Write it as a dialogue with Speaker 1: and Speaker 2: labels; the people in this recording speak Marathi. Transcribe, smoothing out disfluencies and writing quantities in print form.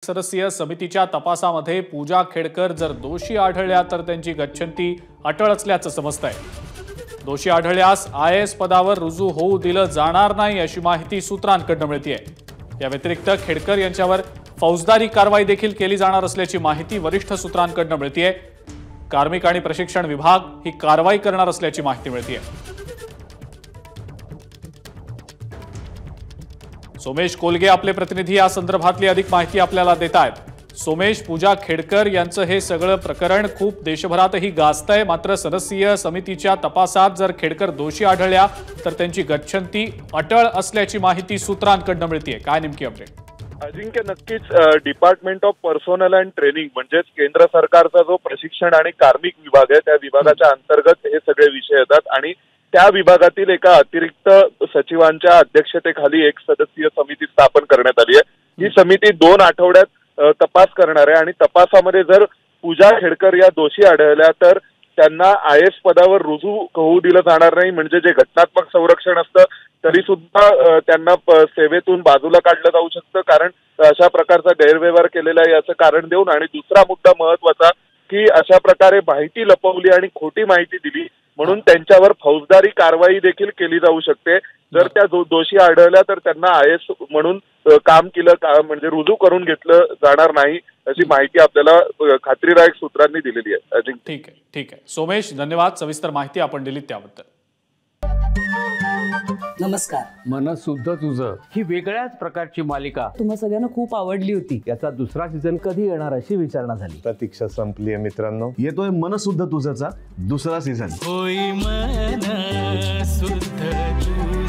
Speaker 1: सदस्यीय समितीच्या तपासामध्ये पूजा खेडकर जर दोषी आढळल्या तर त्यांची गच्छंती अटळ असल्याचं समजतंय। दोषी आढळल्यास IAS पदावर रुजू होऊ दिलं जाणार नाही अशी माहिती सूत्रांकडून मिळतेय। या व्यतिरिक्त खेडकर यांच्यावर फौजदारी कारवाई देखील केली जाणार असल्याची माहिती वरिष्ठ सूत्रांकडून मिळतेय। कार्मिक आणि प्रशिक्षण विभाग ही कारवाई करणार असल्याची माहिती मिळतेय। सोमेश कोलगे आपले प्रतिनिधी या संदर्भातली अधिक माहिती आपल्याला देत आहेत। सोमेश, पूजा खेडकर यांचं हे सगळं प्रकरण खूप देशभरातही गाजतंय, मात्र सदस्यीय समितीच्या तपासात जर खेडकर दोषी आढळल्या तर त्यांची गच्छंती अटळ असल्याची माहिती सूत्रांकडून मिळतेय। काय नेमकी अपडेट?
Speaker 2: अजिंक्य, नक्कीच department of personnel and training म्हणजेच केंद्र सरकारचा जो प्रशिक्षण आणि कार्मिक विभाग आहे त्या विभागाच्या अंतर्गत हे सगळे विषय येतात आणि त्या विभागातील एका अतिरिक्त सचिवांच्या अध्यक्षतेखाली एक सदस्यीय समिती स्थापन करण्यात आली आहे। ही समिती 2 आठवड्यात तपास करणार आहे आणि तपासामध्ये जर पूजा खेडकर या दोषी आढळल्या तर त्यांना IAS पदावर रुजू होऊ दिलं जाणार नाही। म्हणजे जे घटनात्मक संरक्षण असतं तरी सुद्धा त्यांना सेवेतून बाजूला काढलं जाऊ शकतं, कारण अशा प्रकारचा गैरव्यवहार केलेला आहे असं कारण देऊन। आणि दुसरा मुद्दा महत्वाचा की अशा प्रकारे माहिती लपवली आणि खोटी माहिती दिली म्हणून त्यांच्यावर फौजदारी कारवाई देखील केली जाऊ शकते। जर त्या दोषी आढळल्या तर त्यांना IAS म्हणून काम केलं म्हणजे रुजू करून घेतलं जाणार नाही अशी माहिती आपल्याला खात्रीदायक सूत्रांनी दिलेली आहे।
Speaker 1: ठीक आहे सोमेश, धन्यवाद। सविस्तर माहिती आपण दिली त्याबद्दल।
Speaker 3: नमस्कार।
Speaker 4: मन शुद्ध तुझं ही वेगळ्याच प्रकारची मालिका
Speaker 3: तुम्हा सगळ्यांना खूप आवडली होती।
Speaker 4: याचा दुसरा सीझन कधी येणार अशी विचारणा झाली।
Speaker 5: प्रतीक्षा संपली आहे मित्रांनो, येतोय मन शुद्ध तुझंचा दुसरा सीझन।
Speaker 6: होई मन शुद्ध तुझं।